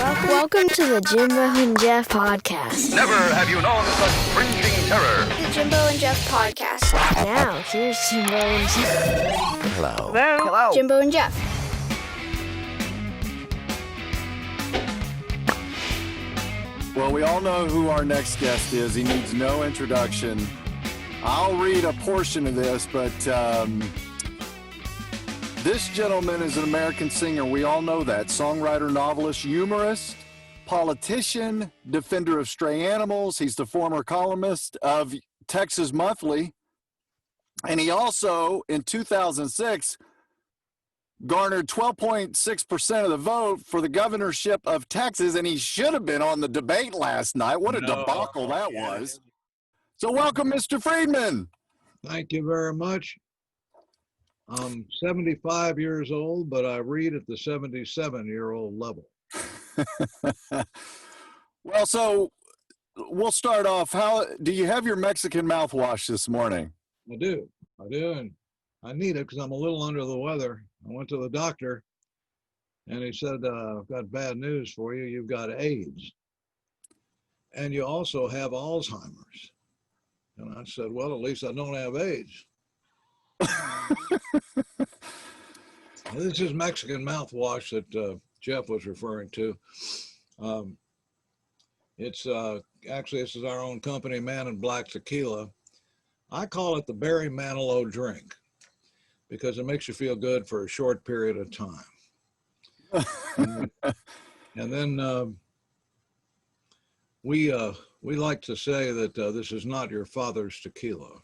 Welcome to the Jimbo and Jeff podcast. Never have you known such cringing terror. The Jimbo and Jeff podcast. Now, here's Jimbo and Jeff. Hello. Hello. Jimbo and Jeff. Well, we all know who our next guest is. He needs no introduction. I'll read a portion of this, but this gentleman is an American singer. We all know that. Songwriter, novelist, humorist, politician, defender of stray animals. He's the former columnist of Texas Monthly. And he also, in 2006, garnered 12.6% of the vote for the governorship of Texas, and he should have been on the debate last night. What a debacle that was. So welcome, Mr. Friedman. Thank you very much. I'm 75 years old, but I read at the 77-year-old level. Well, so we'll start off. How do you have your Mexican mouthwash this morning? I do, and I need it because I'm a little under the weather. I went to the doctor, and he said, I've got bad news for you. You've got AIDS, and you also have Alzheimer's. And I said, well, at least I don't have AIDS. This is Mexican mouthwash that Jeff was referring to. It's actually, this is our own company, Man in Black Tequila. I call it the Barry Manilow drink because it makes you feel good for a short period of time. And then we like to say that this is not your father's tequila.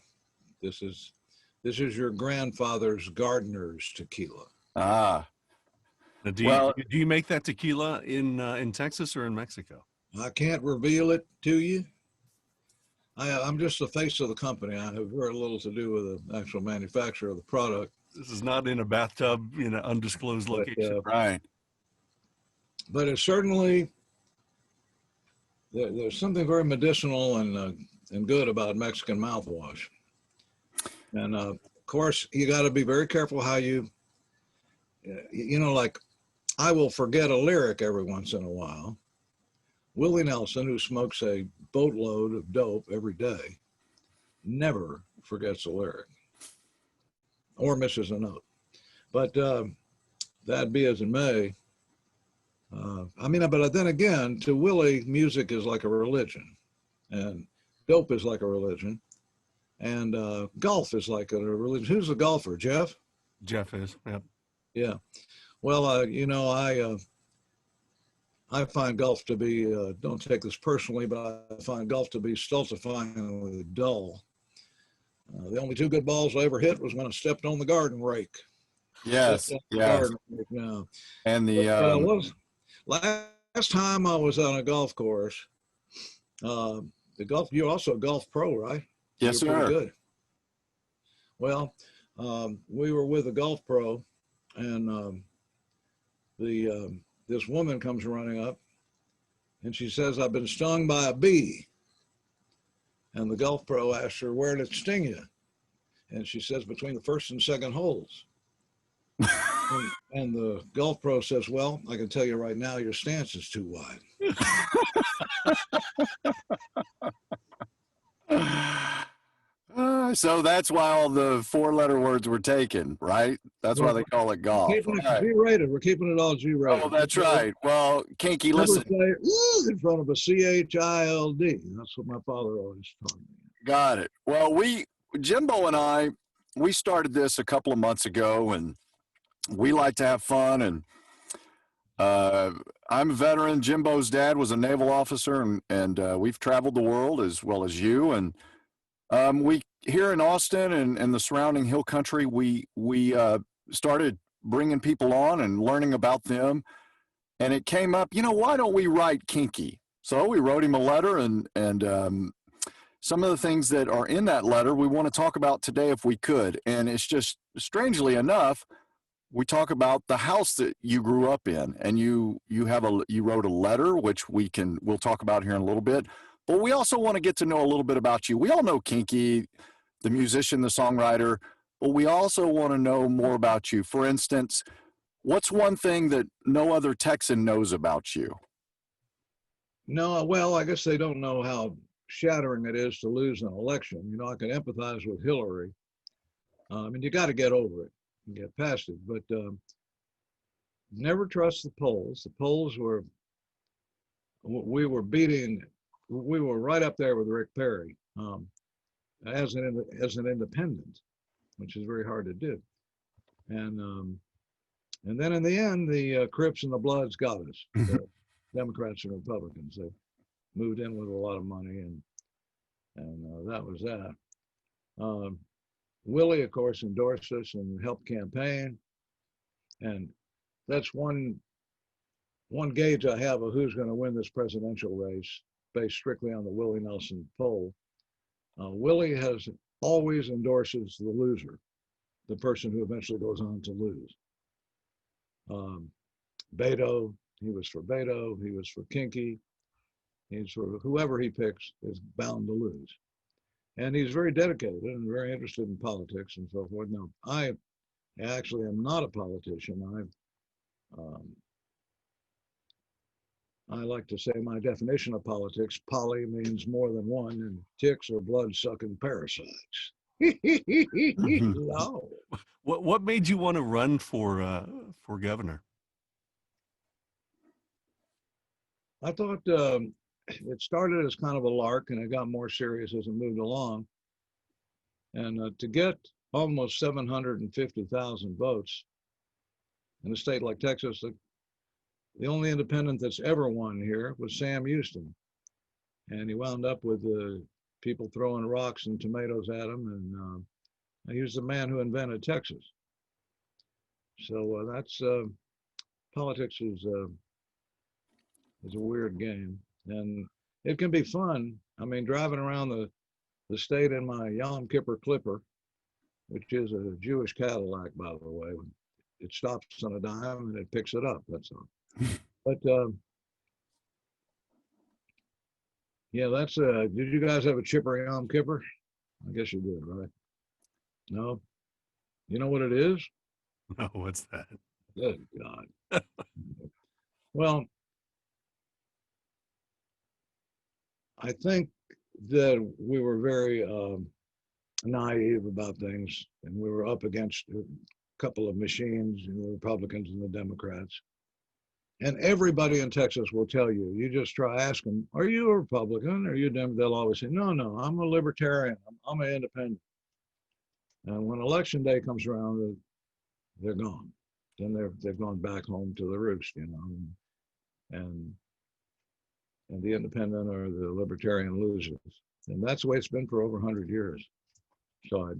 This is your grandfather's gardener's tequila. Ah. Now, do you make that tequila in Texas or in Mexico? I can't reveal it to you. I'm just the face of the company. I have very little to do with the actual manufacture of the product. This is not in a bathtub in an undisclosed location. Right. But it's certainly, there's something very medicinal and good about Mexican mouthwash. And of course, you got to be very careful how you like, I will forget a lyric every once in a while. Willie Nelson, who smokes a boatload of dope every day, never forgets a lyric or misses a note. But that be as it may, but then again, to Willie, music is like a religion, and dope is like a religion, and golf is like a religion. Who's a golfer, Jeff? Jeff is, yep. Yeah. Well, I find golf to be, don't take this personally, but I find golf to be stultifyingly dull. The only two good balls I ever hit was when I stepped on the garden rake. Yes, yes. Now. And last time I was on a golf course, you're also a golf pro, right? Yes, you're sir. Pretty good. Well, we were with a golf pro, and this woman comes running up, and she says, I've been stung by a bee. And the golf pro asked her, where did it sting you? And she says, between the first and second holes. and the golf pro says, well, I can tell you right now, your stance is too wide. So that's why all the four-letter words were taken, right? That's why they call it golf. We're keeping it G-rated. We're keeping it all G-rated. Oh, that's right. Well, Kinky, listen. Never say in front of a C-H-I-L-D. That's what my father always taught me. Got it. Well, Jimbo and I, we started this a couple of months ago, and we like to have fun. And I'm a veteran. Jimbo's dad was a naval officer, and we've traveled the world as well as you. And we here in Austin and the surrounding hill country, we started bringing people on and learning about them. And it came up, why don't we write Kinky? So we wrote him a letter, and some of the things that are in that letter we want to talk about today if we could. And it's just, strangely enough, we talk about the house that you grew up in, and you wrote a letter, which we'll talk about here in a little bit. But we also want to get to know a little bit about you. We all know Kinky, the musician, the songwriter, but we also want to know more about you. For instance, what's one thing that no other Texan knows about you? No, well, I guess they don't know how shattering it is to lose an election. You know, I can empathize with Hillary. And you got to get over it and get past it. But never trust the polls. The polls we were right up there with Rick Perry as an independent, which is very hard to do. And then in the end, the Crips and the Bloods got us. The Democrats and Republicans. They moved in with a lot of money, and that was that. Willie, of course, endorsed us and helped campaign, and that's one gauge I have of who's going to win this presidential race, based strictly on the Willie Nelson poll. Willie has always endorses the loser, the person who eventually goes on to lose. Beto, he was for Beto, he was for Kinky, he's for whoever he picks is bound to lose. And he's very dedicated and very interested in politics and so forth. Now, I actually am not a politician. I like to say my definition of politics, poly means more than one, and ticks are blood-sucking parasites. No. What made you want to run for governor? I thought it started as kind of a lark, and it got more serious as it moved along. And to get almost 750,000 votes in a state like Texas, the only independent that's ever won here was Sam Houston. And he wound up with people throwing rocks and tomatoes at him. And he was the man who invented Texas. So that's politics is a weird game. And it can be fun. I mean, driving around the state in my Yom Kippur Clipper, which is a Jewish Cadillac, by the way. It stops on a dime and it picks it up, that's all. But yeah, that's did you guys have a chipper Yom Kippur? I guess you did, right? No? You know what it is? No, what's that? Good God. Well, I think that we were very naive about things, and we were up against a couple of machines, the Republicans and the Democrats. And everybody in Texas will tell you, you just try ask them, are you a Republican? Are you a Democrat? They'll always say, no, I'm a libertarian. I'm an independent. And when election day comes around, they're gone. Then they've gone back home to the roost, and the independent or the libertarian loses. And that's the way it's been for over 100 years. So I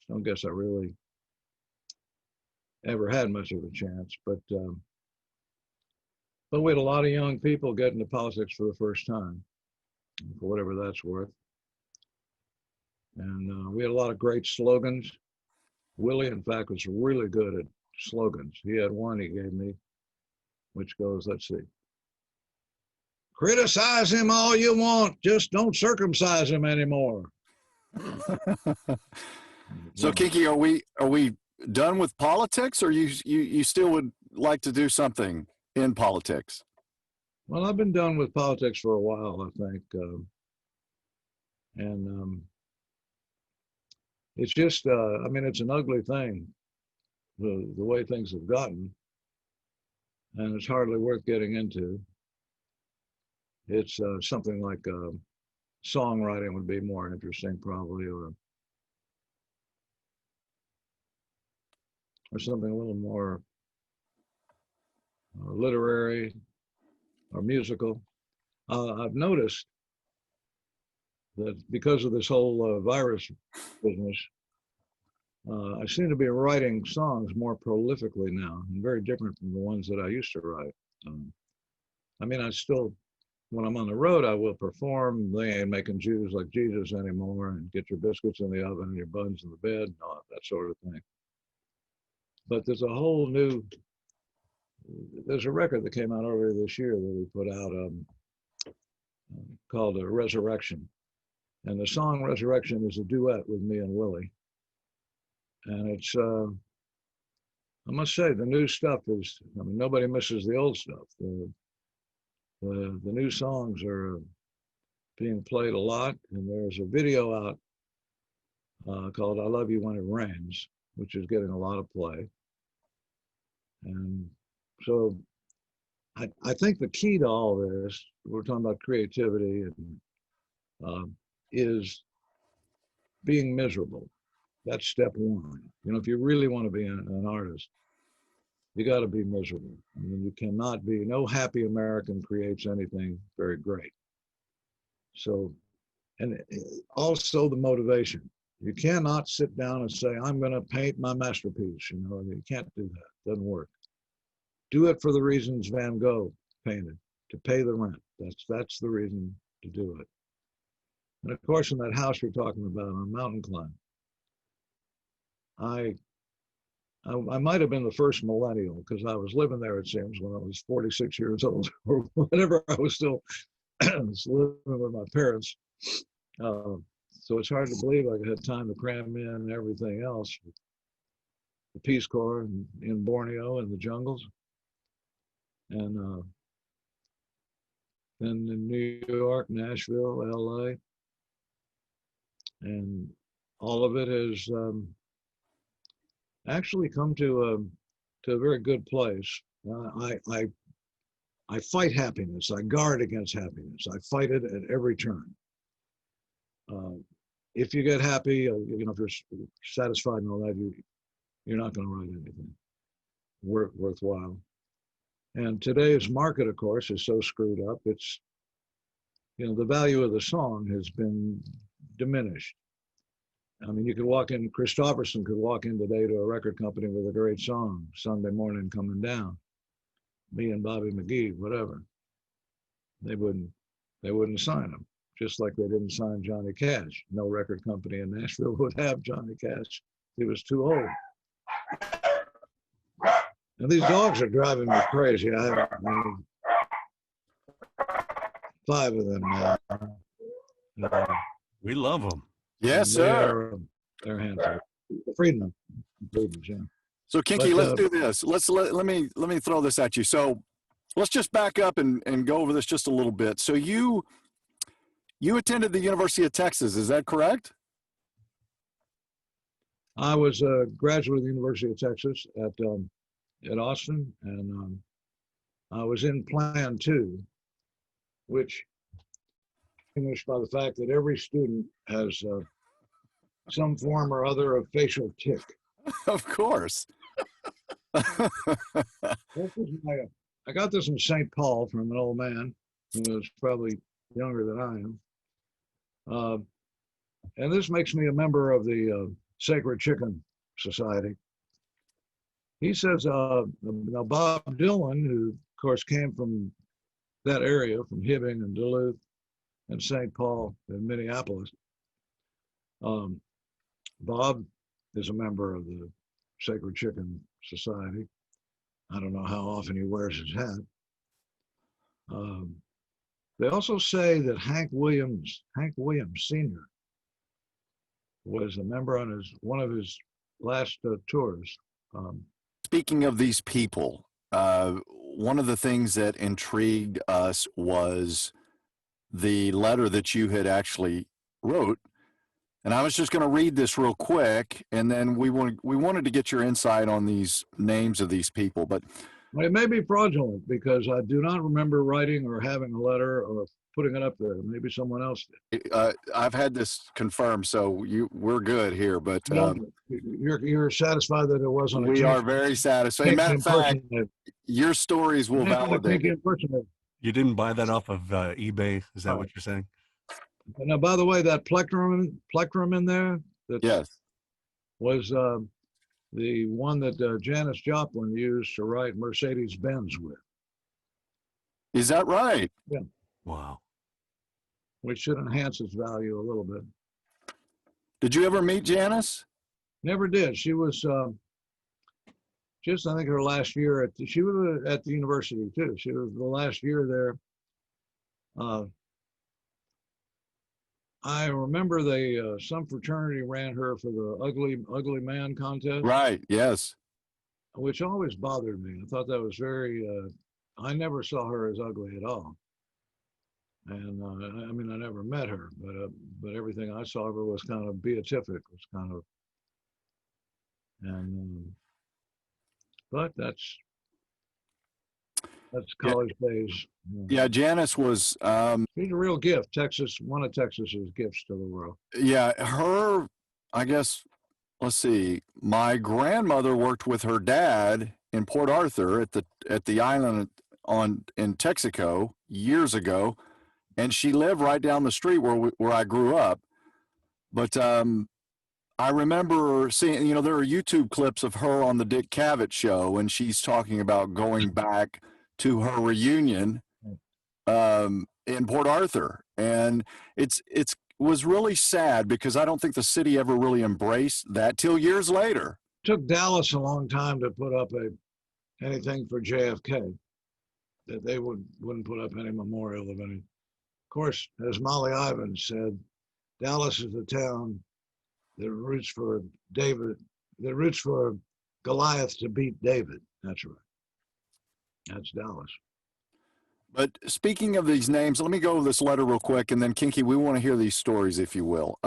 don't guess I really ever had much of a chance, but we had a lot of young people get into politics for the first time, for whatever that's worth. And we had a lot of great slogans. Willie, in fact, was really good at slogans. He had one he gave me, which goes, let's see. Criticize him all you want, just don't circumcise him anymore. So, Kinky, are we done with politics, or you still would like to do something in politics? Well, I've been done with politics for a while, I think, and it's just, I mean, it's an ugly thing, the way things have gotten, and it's hardly worth getting into. It's something like songwriting would be more interesting, probably, or something a little more literary or musical. I've noticed that because of this whole virus business, I seem to be writing songs more prolifically now, and very different from the ones that I used to write. I mean, I still, when I'm on the road, I will perform. They ain't making Jews like Jesus anymore, and get your biscuits in the oven and your buns in the bed, and all that sort of thing. But there's a record that came out earlier this year that we put out called Resurrection. And the song Resurrection is a duet with me and Willie. And it's, I must say, the new stuff is, I mean, nobody misses the old stuff. The new songs are being played a lot, and there's a video out called "I Love You When It Rains," which is getting a lot of play. And so I think the key to all this, we're talking about creativity, and is being miserable. That's step one. You know, if you really want to be an artist, you got to be miserable. I mean, you cannot be, no happy American creates anything very great. So, and also the motivation. You cannot sit down and say, I'm going to paint my masterpiece. You know, you can't do that. Doesn't work. Do it for the reasons Van Gogh painted, to pay the rent. That's the reason to do it. And of course, in that house you're talking about on Mountain Climb, I might have been the first millennial, because I was living there, it seems, when I was 46 years old or whatever. I was still living with my parents. So it's hard to believe I had time to cram in everything else. The Peace Corps in Borneo and the jungles. And then in New York, Nashville, LA. And all of it has actually come to a very good place. I fight happiness. I guard against happiness. I fight it at every turn. If you get happy, you know, if you're satisfied and all that, you're not going to write anything worthwhile. And today's market, of course, is so screwed up. It's, you know, the value of the song has been diminished. I mean, you could walk in, Christopherson could walk in today to a record company with a great song, Sunday Morning Coming Down, me and Bobby McGee, whatever. They wouldn't sign him, just like they didn't sign Johnny Cash. No record company in Nashville would have Johnny Cash. He was too old. And these dogs are driving me crazy. I have 5 of them now. We love them. Yes, sir. They're handfuls. Friedman. Yeah. So Kinky, let's do this. Let me throw this at you. So let's just back up and go over this just a little bit. So you attended the University of Texas, is that correct? I was a graduate of the University of Texas at Austin, and I was in Plan 2, which distinguished by the fact that every student has some form or other of facial tic. Of course. I got this in St. Paul from an old man who was probably younger than I am. And this makes me a member of the Sacred Chicken Society. He says, now Bob Dylan, who of course came from that area, from Hibbing and Duluth and St. Paul and Minneapolis, Bob is a member of the Sacred Chicken Society. I don't know how often he wears his hat. They also say that Hank Williams Sr. was a member on one of his last tours. Speaking of these people, one of the things that intrigued us was the letter that you had actually wrote. And I was just going to read this real quick, and then we wanted to get your insight on these names of these people. But it may be fraudulent, because I do not remember writing or having a letter or putting it up there. Maybe someone else did. I've had this confirmed, so we're good here. But you're satisfied that it wasn't. We are very satisfied. Matter of fact, your stories will validate it. You didn't buy that off of eBay? Is that what you're saying? Now, by the way, that plectrum in there, yes, was the one that Janis Joplin used to write Mercedes-Benz with. Is that right? Yeah. Wow. Which should enhance its value a little bit. Did you ever meet Janis? Never did. She was just, I think, her last year she was at the university too. She was the last year there. I remember some fraternity ran her for the ugly man contest. Right. Yes. Which always bothered me. I thought that was very. I never saw her as ugly at all. And I mean, I never met her, but everything I saw of her was kind of beatific, was kind of, and but that's Yeah, college days. yeah. Janice was, She's a real gift. Texas, one of Texas's gifts to the world. yeah, her, I guess, let's see, my grandmother worked with her dad in Port Arthur at the island in Texaco years ago, and she lived right down the street where I grew up. But I remember seeing, there are YouTube clips of her on the Dick Cavett show, and she's talking about going back to her reunion in Port Arthur, and it's was really sad because I don't think the city ever really embraced that till years later. Took Dallas a long time to put up anything for JFK. That they wouldn't put up any memorial of any. Of course, as Molly Ivins said, Dallas is a town that roots for David, that roots for Goliath to beat David. That's right. That's Dallas. But speaking of these names, let me go over this letter real quick, and then Kinky, we want to hear these stories, if you will.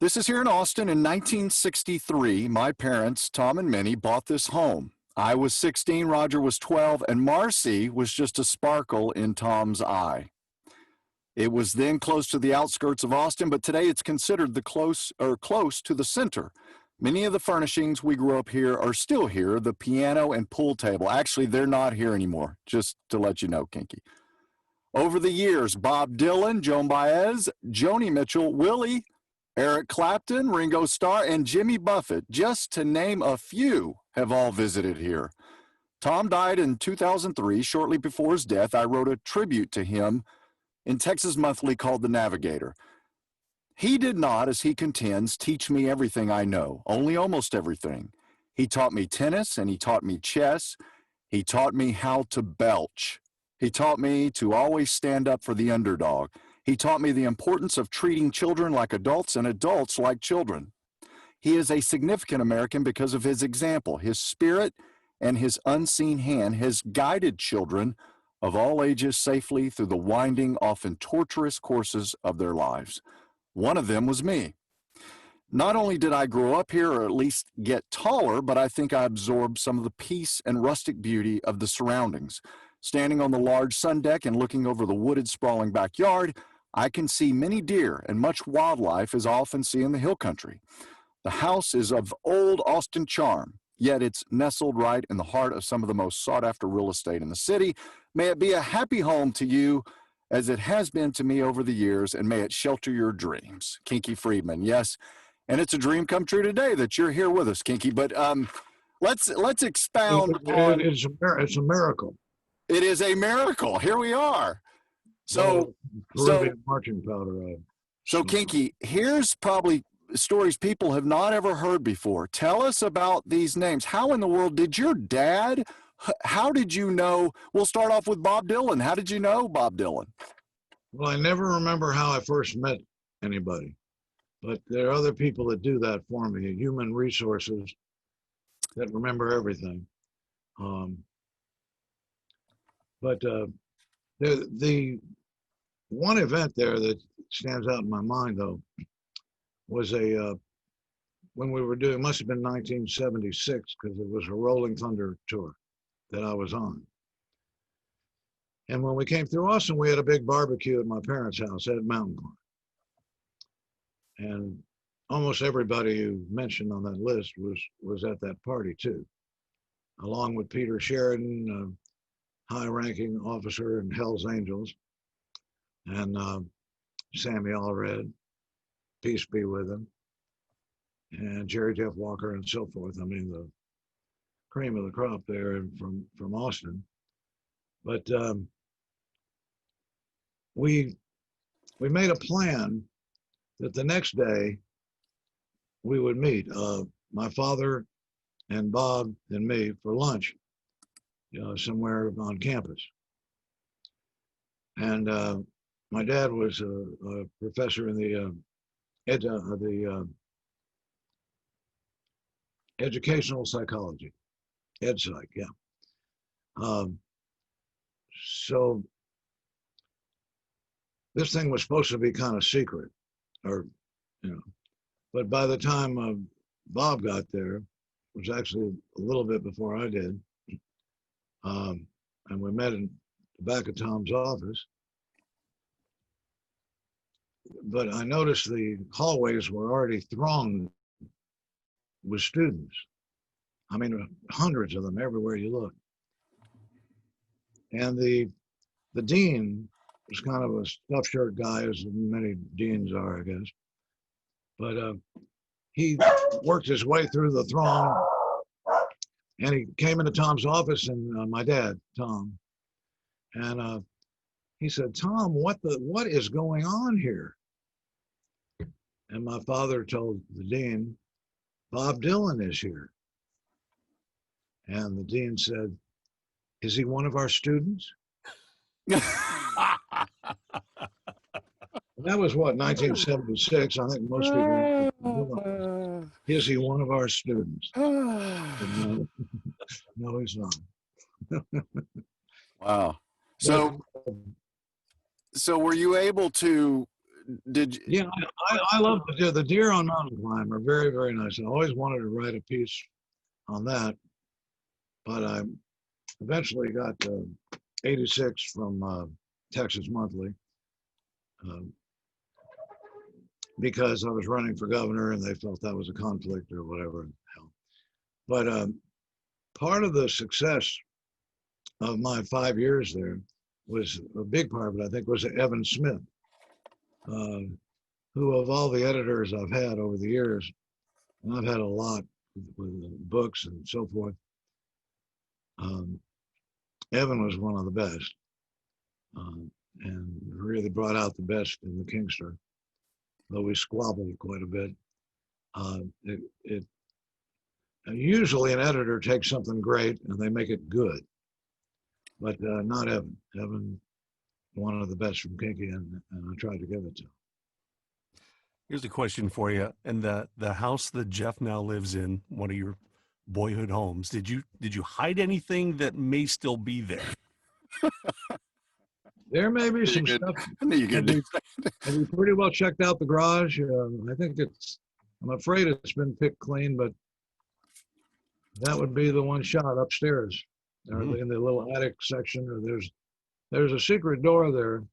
This is here in Austin in 1963. My parents, Tom and Minnie, bought this home. I was 16, Roger was 12, and Marcy was just a sparkle in Tom's eye. It was then close to the outskirts of Austin, but today it's considered close to the center. Many of the furnishings we grew up here are still here, the piano and pool table. Actually, they're not here anymore, just to let you know, Kinky. Over the years, Bob Dylan, Joan Baez, Joni Mitchell, Willie, Eric Clapton, Ringo Starr, and Jimmy Buffett, just to name a few, have all visited here. Tom died in 2003. Shortly before his death, I wrote a tribute to him in Texas Monthly called The Navigator. He did not, as he contends, teach me everything I know, only almost everything. He taught me tennis and he taught me chess. He taught me how to belch. He taught me to always stand up for the underdog. He taught me the importance of treating children like adults and adults like children. He is a significant American because of his example. His spirit and his unseen hand has guided children of all ages safely through the winding, often torturous courses of their lives. One of them was me. Not only did I grow up here, or at least get taller, but I think I absorbed some of the peace and rustic beauty of the surroundings. Standing on the large sun deck and looking over the wooded, sprawling backyard, I can see many deer and much wildlife as I often see in the hill country. The house is of old Austin charm, yet it's nestled right in the heart of some of the most sought-after real estate in the city. May it be a happy home to you, as it has been to me over the years, and may it shelter your dreams. Kinky Friedman, yes. And it's a dream come true today that you're here with us, Kinky. But let's expound on. It's a miracle. It is a miracle. Here we are. So marching powder. So Kinky, here's probably stories people have not ever heard before. Tell us about these names. How in the world did your dad? How did you know? We'll start off with Bob Dylan. How did you know Bob Dylan? Well, I never remember how I first met anybody, but there are other people that do that for me, human resources that remember everything. But the one event there that stands out in my mind, though, was when we were doing, must have been 1976, because it was a Rolling Thunder tour that I was on. And when we came through Austin, we had a big barbecue at my parents' house at Mountain Climb. And almost everybody you mentioned on that list was at that party too, along with Peter Sheridan, a high-ranking officer in Hell's Angels, and Sammy Allred, peace be with him, and Jerry Jeff Walker and so forth. I mean, the cream of the crop there from Austin. But we made a plan that the next day we would meet, my father and Bob and me, for lunch, somewhere on campus. And my dad was a professor in the educational psychology, EdPsych, yeah. So this thing was supposed to be kind of secret, or, but by the time Bob got there, which was actually a little bit before I did, and we met in the back of Tom's office. But I noticed the hallways were already thronged with students. I mean, hundreds of them everywhere you look. And the dean was kind of a stuffed shirt guy, as many deans are, I guess. But he worked his way through the throng, and he came into Tom's office, and my dad, Tom, and he said, "Tom, what is going on here?" And my father told the dean, "Bob Dylan is here." And the dean said, "Is he one of our students?" That was what, 1976. I think most people. Is he one of our students? No, no, he's not. Wow. So were you able to? Did you? Yeah, I love the deer on mountain climb are very, very nice. I always wanted to write a piece on that, but I eventually got 86 from Texas Monthly because I was running for governor and they felt that was a conflict or whatever. But part of the success of my 5 years there was a big part of it, I think, was Evan Smith, who of all the editors I've had over the years, and I've had a lot with books and so forth, Evan was one of the best, and really brought out the best in the Kingster, though we squabbled quite a bit. Usually an editor takes something great and they make it good, but not Evan. Evan, one of the best from Kinky, and I tried to give it to him. Here's a question for you. And the house that Jeff now lives in, one of your boyhood homes, did you hide anything that may still be there? There may be some stuff. Have you pretty well checked out the garage? I think I'm afraid it's been picked clean, but that would be the one shot upstairs, or in the little attic section, or there's a secret door there.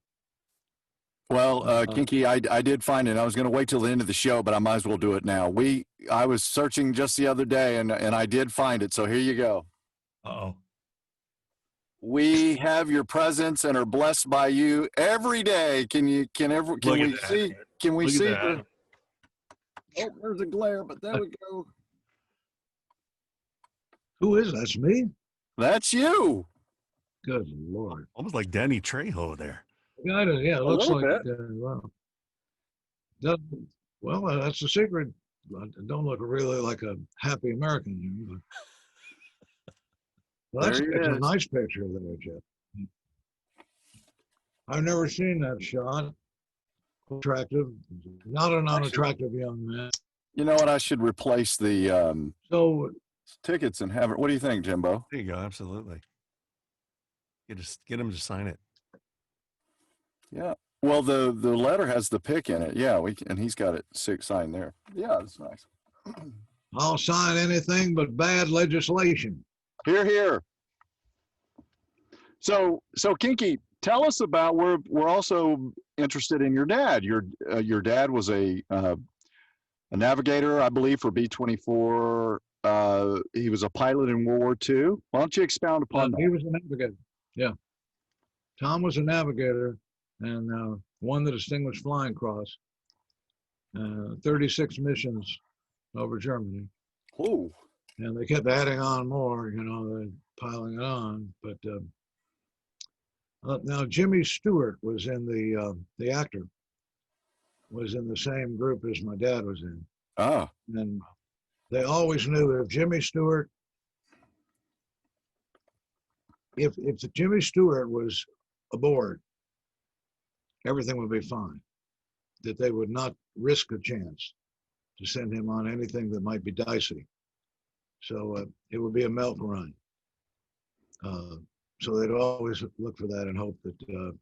Well, Kinky, I did find it. I was going to wait till the end of the show, but I might as well do it now. I was searching just the other day, and I did find it. So here you go. Uh-oh. We have your presence and are blessed by you every day. Can we see? That. Oh, there's a glare, but there we go. Who is that? That's me? That's you. Good Lord. Almost like Danny Trejo there. Yeah, it looks like well, that's the secret. I don't look really like a happy American, but well, it's a nice picture there, Jeff. I've never seen that shot. Attractive, not an unattractive young man. You know what? I should replace the tickets and have it. What do you think, Jimbo? There you go. Absolutely. Get him to sign it. Yeah. Well, the letter has the pic in it. Yeah, and he's got it signed there. Yeah, that's nice. I'll sign anything but bad legislation. Hear, hear. So Kinky, tell us about. We're also interested in your dad. Your dad was a navigator, I believe, for B-24. He was a pilot in World War II. Why don't you expound upon that? He was a navigator. Yeah, Tom was a navigator and won the Distinguished Flying Cross. 36 missions over Germany. Oh. And they kept adding on more, piling it on. But now Jimmy Stewart was in the actor, was in the same group as my dad was in. Ah. And they always knew if Jimmy Stewart was aboard, everything would be fine. That they would not risk a chance to send him on anything that might be dicey. So it would be a milk run. So they'd always look for that and hope that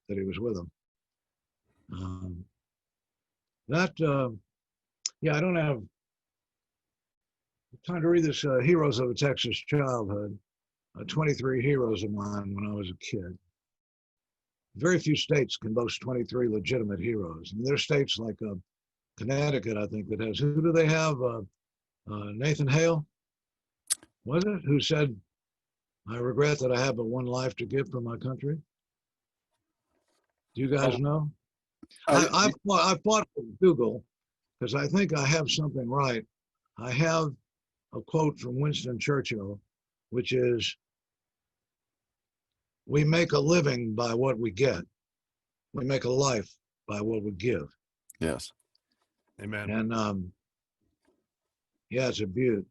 he was with them. Um, yeah, I don't have time to read this. Heroes of a Texas Childhood. 23 heroes of mine when I was a kid. Very few states can boast 23 legitimate heroes. And there's states like Connecticut, I think, that has. Who do they have? Nathan Hale, was it? Who said, "I regret that I have but one life to give for my country." Do you guys know? I fought with Google because I think I have something right. I have a quote from Winston Churchill, which is, "We make a living by what we get. We make a life by what we give." Yes. Amen. And yeah, it's a beaut.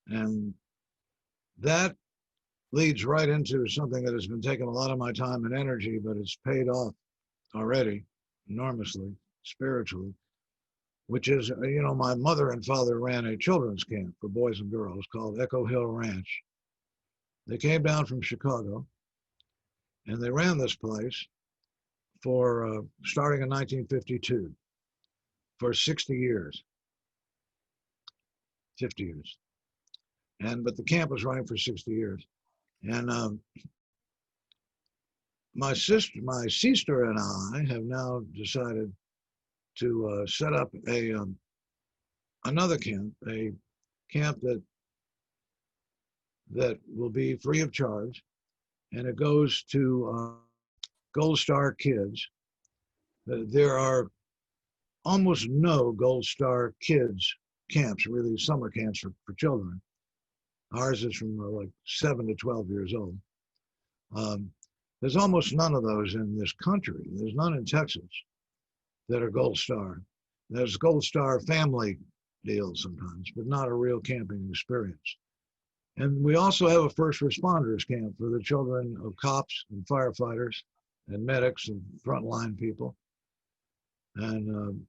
And that leads right into something that has been taking a lot of my time and energy, but it's paid off already enormously, spiritually, which is, my mother and father ran a children's camp for boys and girls called Echo Hill Ranch. They came down from Chicago, and they ran this place for starting in 1952 for 60 years, 50 years. But the camp was running for 60 years. And my sister and I have now decided to set up another camp, a camp that will be free of charge, and it goes to Gold Star kids. There are almost no Gold Star kids camps, really summer camps for children. Ours is from like 7 to 12 years old. There's almost none of those in this country. There's none in Texas that are Gold Star. There's Gold Star family deals sometimes, but not a real camping experience. And we also have a first responders camp for the children of cops and firefighters and medics and frontline people. And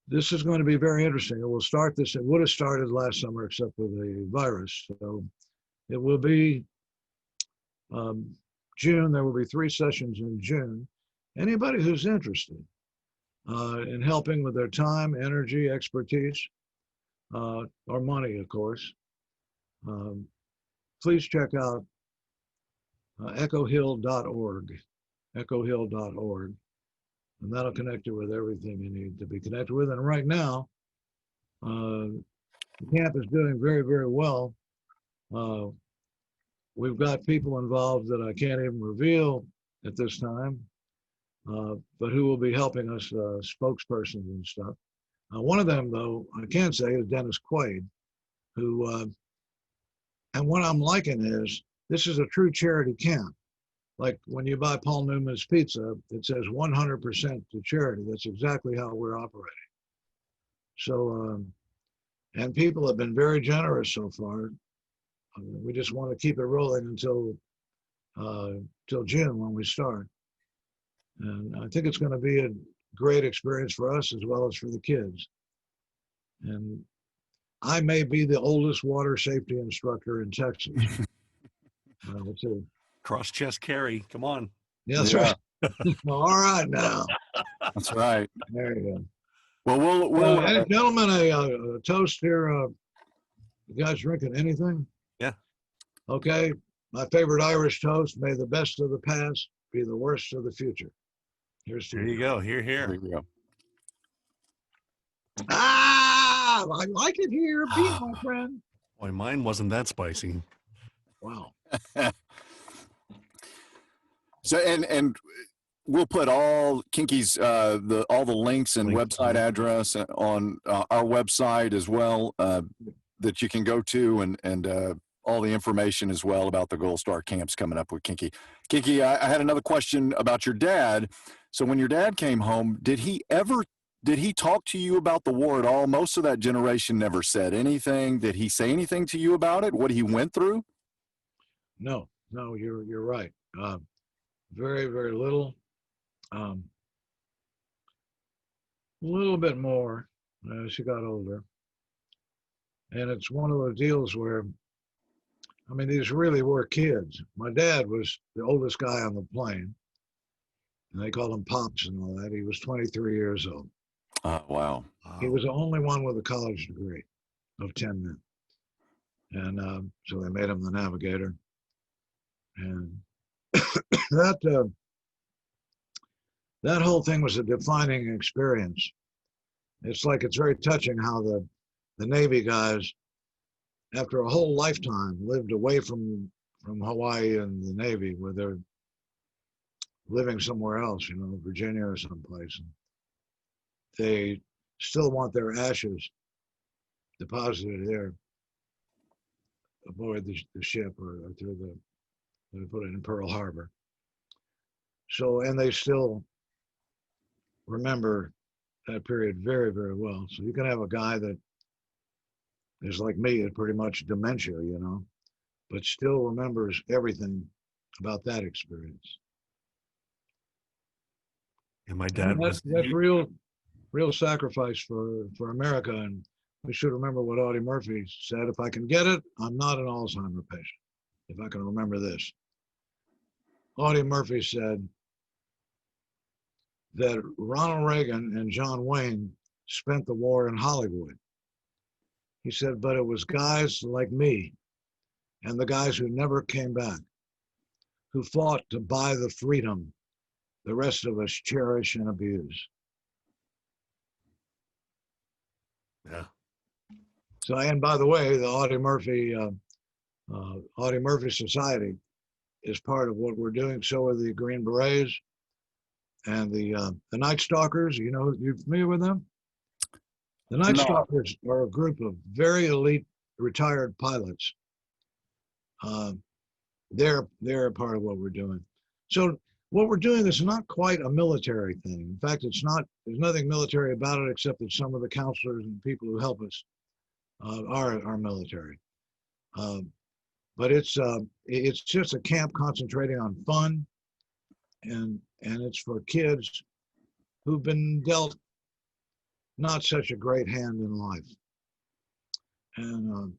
this is going to be very interesting. It will start this, it would have started last summer except for the virus. So it will be June. There will be 3 sessions in June. Anybody who's interested in helping with their time, energy, expertise, or money, of course, please check out echohill.org, echohill.org, and that'll connect you with everything you need to be connected with. And right now, the camp is doing very, very well. We've got people involved that I can't even reveal at this time, but who will be helping us, spokespersons and stuff. One of them, though, I can say is Dennis Quaid, who, and what I'm liking is, this is a true charity camp. Like when you buy Paul Newman's pizza, it says 100% to charity. That's exactly how we're operating. So, and people have been very generous so far. We just want to keep it rolling until June when we start. And I think it's going to be a great experience for us as well as for the kids. And I may be the oldest water safety instructor in Texas. Let's see. Cross chest carry. Come on. Yeah, that's right. All right now. That's right. There you go. Well, we'll gentlemen, a toast here. You guys drinking anything? Yeah. Okay. My favorite Irish toast: may the best of the past be the worst of the future. Here's to There you go. Here. there you go. Ah, I like it here. Be my friend. Boy, mine wasn't that spicy. Wow. So and we'll put all Kinky's all the links and website address on our website as well, that you can go to, and all the information as well about the Gold Star camps coming up with Kinky. Kinky, I had another question about your dad. So when your dad came home, did he talk to you about the war at all? Most of that generation never said anything. Did he say anything to you about it? What he went through? No, you're right. Very, very little. A little bit more as she got older. And it's one of those deals where, I mean, these really were kids. My dad was the oldest guy on the plane. and they called him Pops and all that. He was 23 years old. Wow. He was the only one with a college degree of 10 men. And so they made him the navigator. And that whole thing was a defining experience. It's very touching how the Navy guys, after a whole lifetime, lived away from Hawaii and the Navy, where they're living somewhere else, Virginia or someplace. And they still want their ashes deposited there aboard the ship or through they put it in Pearl Harbor. So, and they still remember that period very, very well. So you can have a guy that is like me, pretty much dementia, but still remembers everything about that experience. And my dad was that's real sacrifice for America. And we should remember what Audie Murphy said: if I can get it, I'm not an Alzheimer patient. If I can remember this. Audie Murphy said that Ronald Reagan and John Wayne spent the war in Hollywood. He said, but it was guys like me and the guys who never came back, who fought to buy the freedom the rest of us cherish and abuse. Yeah. So, and by the way, the Audie Murphy Society is part of what we're doing. So are the Green Berets and the Night Stalkers. You're familiar with them? The Night Stalkers are a group of very elite retired pilots. They're a part of what we're doing. So what we're doing is not quite a military thing. In fact, there's nothing military about it, except that some of the counselors and people who help us are military. But it's just a camp concentrating on fun, and it's for kids who've been dealt not such a great hand in life. And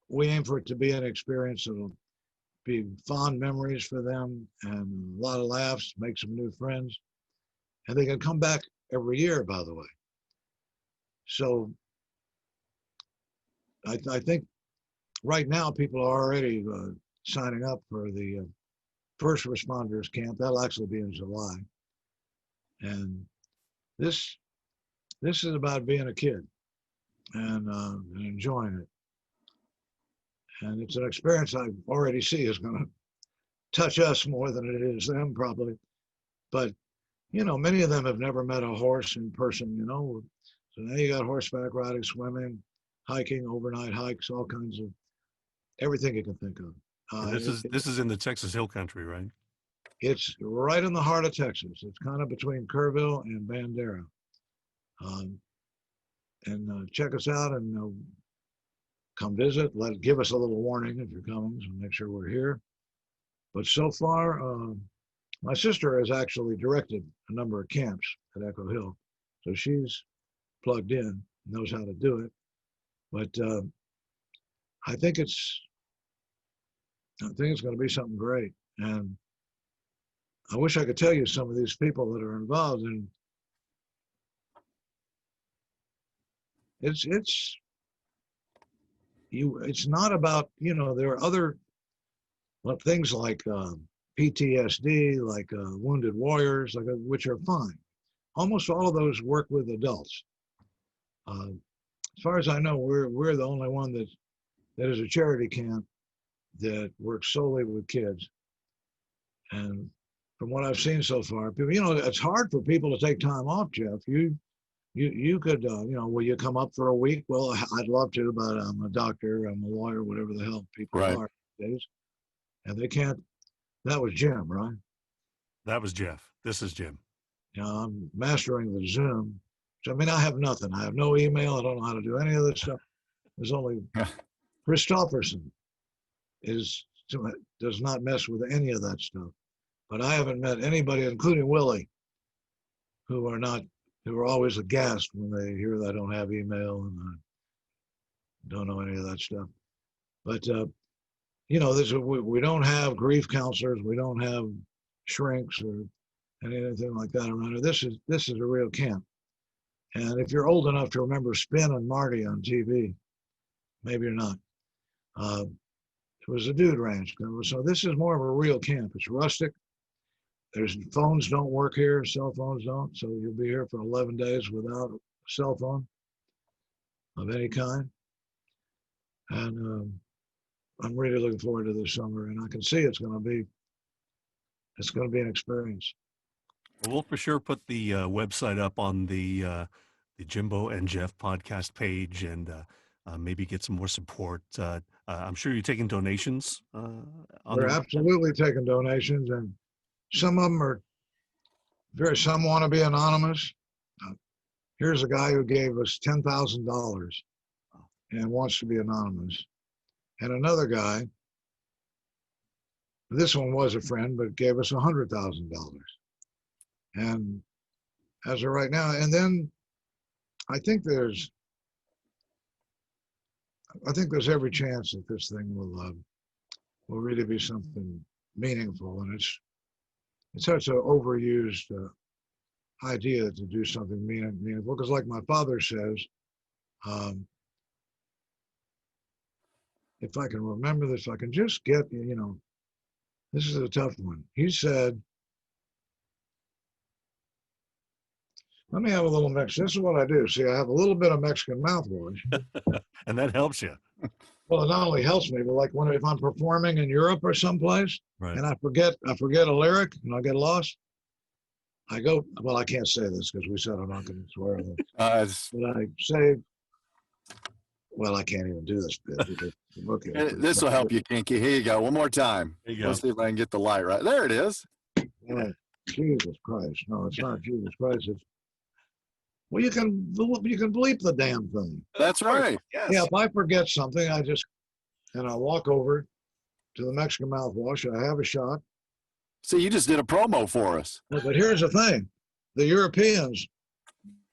we aim for it to be an experience that'll be fond memories for them and a lot of laughs, make some new friends. And they can come back every year, by the way. So I think right now people are already signing up for the first responders camp. That'll actually be in July. And this is about being a kid and enjoying it. And it's an experience I already see is going to touch us more than it is them, probably. But, many of them have never met a horse in person, So now you got horseback riding, swimming, hiking, overnight hikes, all kinds of everything you can think of. This is in the Texas Hill Country, right? It's right in the heart of Texas. It's kind of between Kerrville and Bandera. And check us out and come visit. Give us a little warning if you're coming, so make sure we're here. But so far, my sister has actually directed a number of camps at Echo Hill, so she's plugged in, knows how to do it. But I think it's going to be something great. And I wish I could tell you some of these people that are involved, and it's not about, there are other things like PTSD, like wounded warriors, which are fine. Almost all of those work with adults. As far as I know, we're the only one that is a charity camp that works solely with kids. And from what I've seen so far, people, it's hard for people to take time off, Jeff. You could, will you come up for a week? Well, I'd love to, but I'm a doctor, I'm a lawyer, whatever the hell people are these days. And they can't. That was Jim, right? That was Jeff. This is Jim. I'm mastering the Zoom. So, I have nothing. I have no email. I don't know how to do any of this stuff. There's only Christofferson does not mess with any of that stuff. But I haven't met anybody, including Willie, who are always aghast when they hear that I don't have email and I don't know any of that stuff. But, we don't have grief counselors. We don't have shrinks anything like that around here. This is a real camp. And if you're old enough to remember Spin and Marty on TV, maybe you're not. It was a dude ranch. So this is more of a real camp. It's rustic. There's phones don't work here, cell phones don't. So you'll be here for 11 days without a cell phone of any kind. And I'm really looking forward to this summer, and I can see it's going to be an experience. We'll for sure put the website up on the Jimbo and Jeff podcast page, and maybe get some more support. I'm sure you're taking donations. We're absolutely taking donations, and some of them are some want to be anonymous. Here's a guy who gave us $10,000 and wants to be anonymous. And another guy, this one was a friend, but gave us $100,000. And as of right now, and then I think there's every chance that this thing will really be something meaningful. And it's such an overused idea to do something meaningful, because like my father says, if I can remember this, I can just get, this is a tough one. He said, let me have a little Mexican. This is what I do. See, I have a little bit of Mexican mouthwash. And that helps you. Well, it not only helps me, but like if I'm performing in Europe or someplace, right, and I forget a lyric and I get lost, I go, well, I can't say this because we said I'm not going to swear. But I say, well, I can't even do this bit. This will help you, Kinky. Here you go. One more time. There you go. Let's see if I can get the light right. There it is. Yeah. Jesus Christ. No, it's not Jesus Christ. It's, well, you can bleep the damn thing. That's right. Yes. Yeah, if I forget something, I walk over to the Mexican mouthwash. I have a shot. See, you just did a promo for us. But here's the thing. The Europeans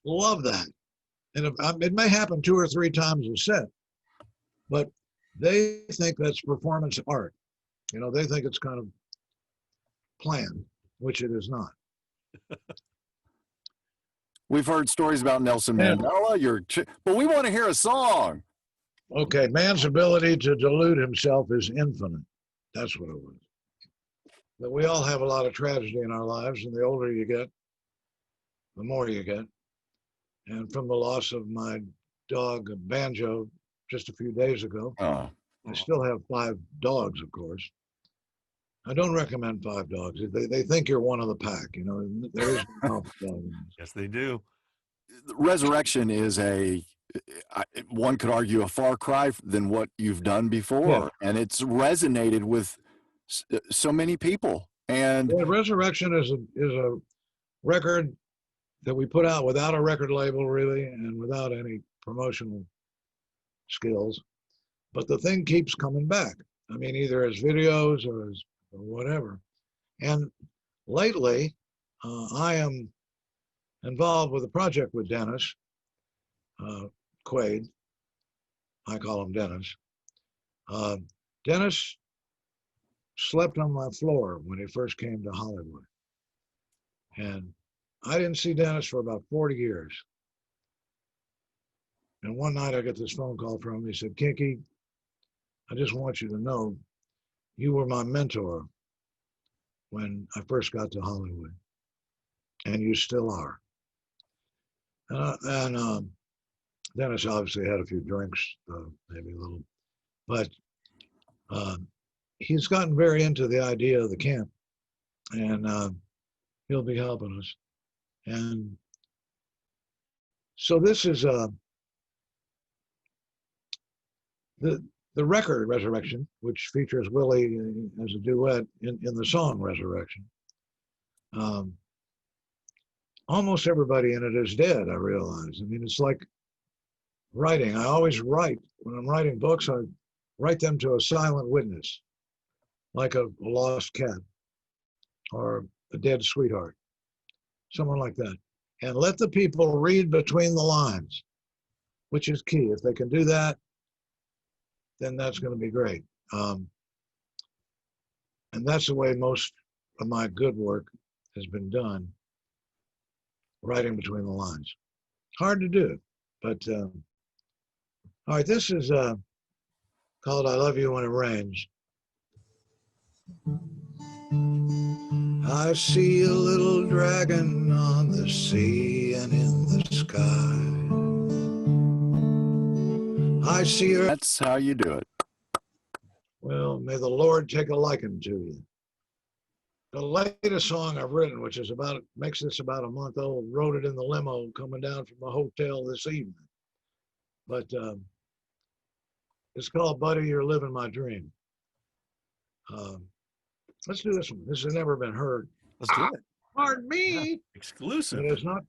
love that. And it may happen 2 or 3 times a set, but they think that's performance art. They think it's kind of planned, which it is not. We've heard stories about Nelson Mandela. But we want to hear a song. Okay, man's ability to delude himself is infinite. That's what it was. But we all have a lot of tragedy in our lives, and the older you get, the more you get. And from the loss of my dog, Banjo, just a few days ago, I still have 5 dogs, of course. I don't recommend 5 dogs. They think you're one of the pack. There is no dog. Yes, they do. Resurrection is one could argue, a far cry than what you've done before. Yeah. And it's resonated with so many people. And Resurrection is a record that we put out without a record label, really, and without any promotional skills. But the thing keeps coming back. I mean, either as videos or whatever. And lately, I am involved with a project with Dennis Quaid. I call him Dennis. Dennis slept on my floor when he first came to Hollywood. And I didn't see Dennis for about 40 years. And one night I get this phone call from him. He said, Kinky, I just want you to know you were my mentor when I first got to Hollywood. And you still are. And Dennis obviously had a few drinks, maybe a little. But he's gotten very into the idea of the camp. And he'll be helping us. And so this is the record Resurrection, which features Willie as a duet in the song Resurrection. Almost everybody in it is dead, I realize. I mean, it's like writing. I always write. When I'm writing books, I write them to a silent witness, like a lost cat or a dead sweetheart, someone like that. And let the people read between the lines, which is key. If they can do that, then that's going to be great. And that's the way most of my good work has been done writing between the lines. Hard to do, but all right, this is called I Love You When It Rains. I see a little dragon on the sea and in the sky. I see her. That's how you do it. Well, may the Lord take a liking to you. The latest song I've written, which is makes this about a month old, wrote it in the limo coming down from the hotel this evening. But it's called Buddy, You're Living My Dream. Let's do this one. This has never been heard. Let's do it. Pardon me. Yeah, exclusive. It has not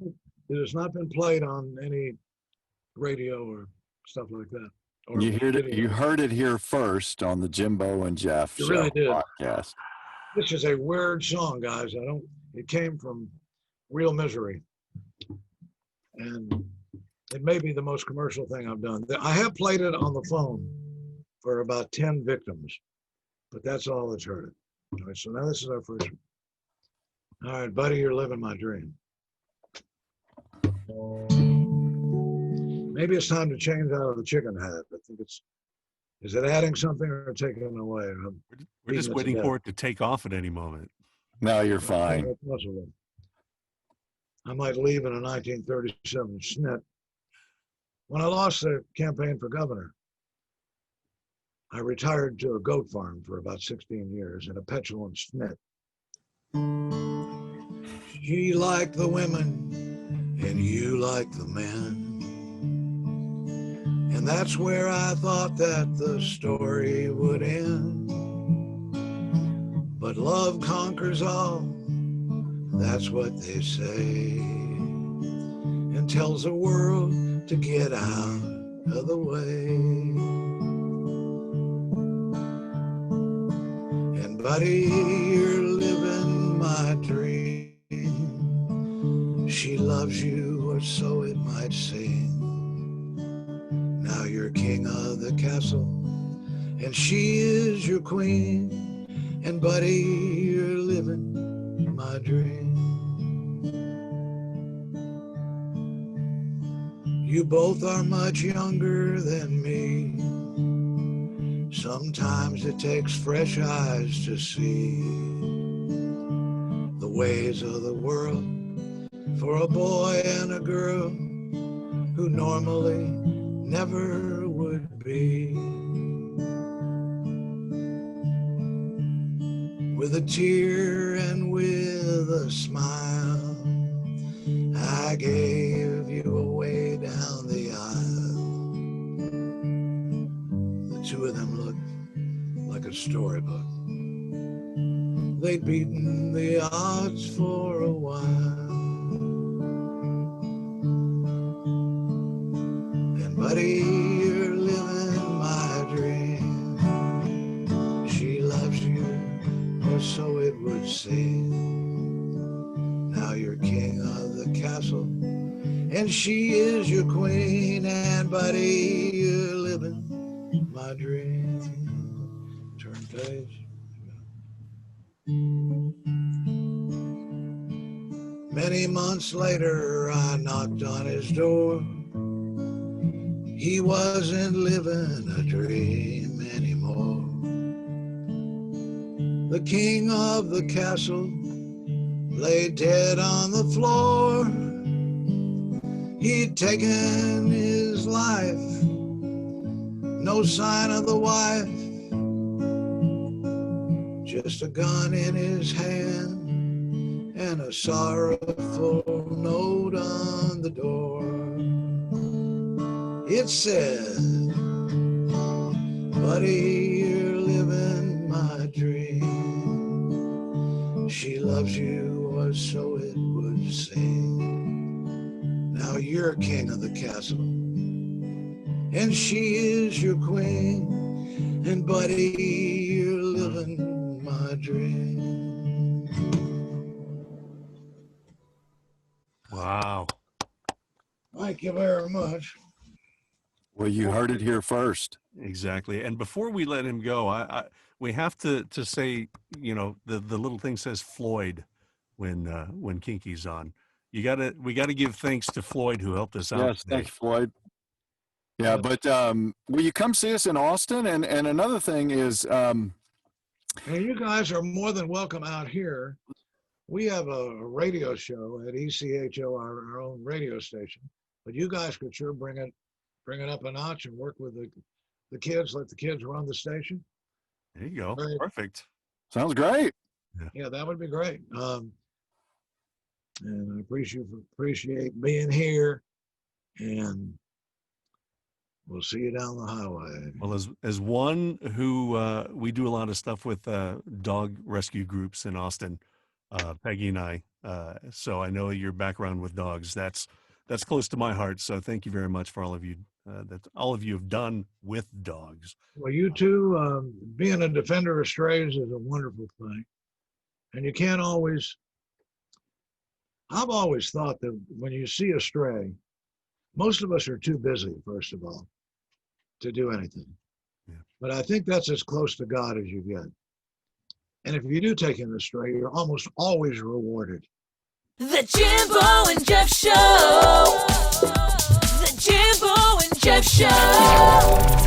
been played on any radio or stuff like that. Or You heard it here first on the Jimbo and Jeff You show really did. podcast. This is a weird song, guys. It came from real misery. And it may be the most commercial thing I've done. I have played it on the phone for about 10 victims, but that's all that's heard it. All right, so now this is our first one. All right, Buddy, You're Living My Dream. Maybe it's time to change out of the chicken hat. I think is it adding something or taking it away? We're just waiting for it to take off at any moment. No, you're fine. I might leave in a 1937 snit. When I lost the campaign for governor, I retired to a goat farm for about 16 years in a petulant snit. She liked the women and you liked the men. And that's where I thought that the story would end. But love conquers all, that's what they say, and tells the world to get out of the way. And buddy, you're living my dream. She loves you, or so it might seem. Now you're king of the castle, and she is your queen. And buddy, you're living my dream. You both are much younger than me. Sometimes it takes fresh eyes to see the ways of the world for a boy and a girl who normally never would be. With a tear and with a smile, I gave you away down the aisle. The two of them looked like a storybook. They'd beaten the odds for a while. And buddy, you're living my dream. She loves you, or so it would seem. Now you're king of the castle, and she is your queen. And buddy, you're living my dream. Turn page. Many months later, I knocked on his door. He wasn't living a dream anymore. The king of the castle lay dead on the floor. He'd taken his life, no sign of the wife, just a gun in his hand and a sorrowful note on the door. It said, buddy, you're living my dream. She loves you, or so it would seem. Now you're king of the castle, and she is your queen. And buddy, you're living my dream. Wow. Thank you very much. Well, you heard it here first. Exactly. And before we let him go, we have to say, you know, the little thing says Floyd, when Kinky's on. We gotta give thanks to Floyd who helped us out. Yes, today. thank you, Floyd. Yeah, but will you come see us in Austin? And another thing is, And you guys are more than welcome out here. We have a radio show at ECHO, our own radio station. But you guys could sure bring it up a notch and work with the kids. Let the kids run the station. There you go. Right. Perfect. sounds great. Yeah, that would be great. And I appreciate being here. And we'll see you down the highway. Well, as one who we do a lot of stuff with dog rescue groups in Austin, Peggy and I. So I know your background with dogs. That's close to my heart. So thank you very much for all of you that all of you have done with dogs. Well, you too. Being a defender of strays is a wonderful thing, and you can't always. I've always thought that when you see a stray, most of us are too busy, first of all, to do anything. Yeah. But I think that's as close to God as you get. And if you do take in a stray, you're almost always rewarded. The Jimbo and Jeff Show. The Jimbo and Jeff Show.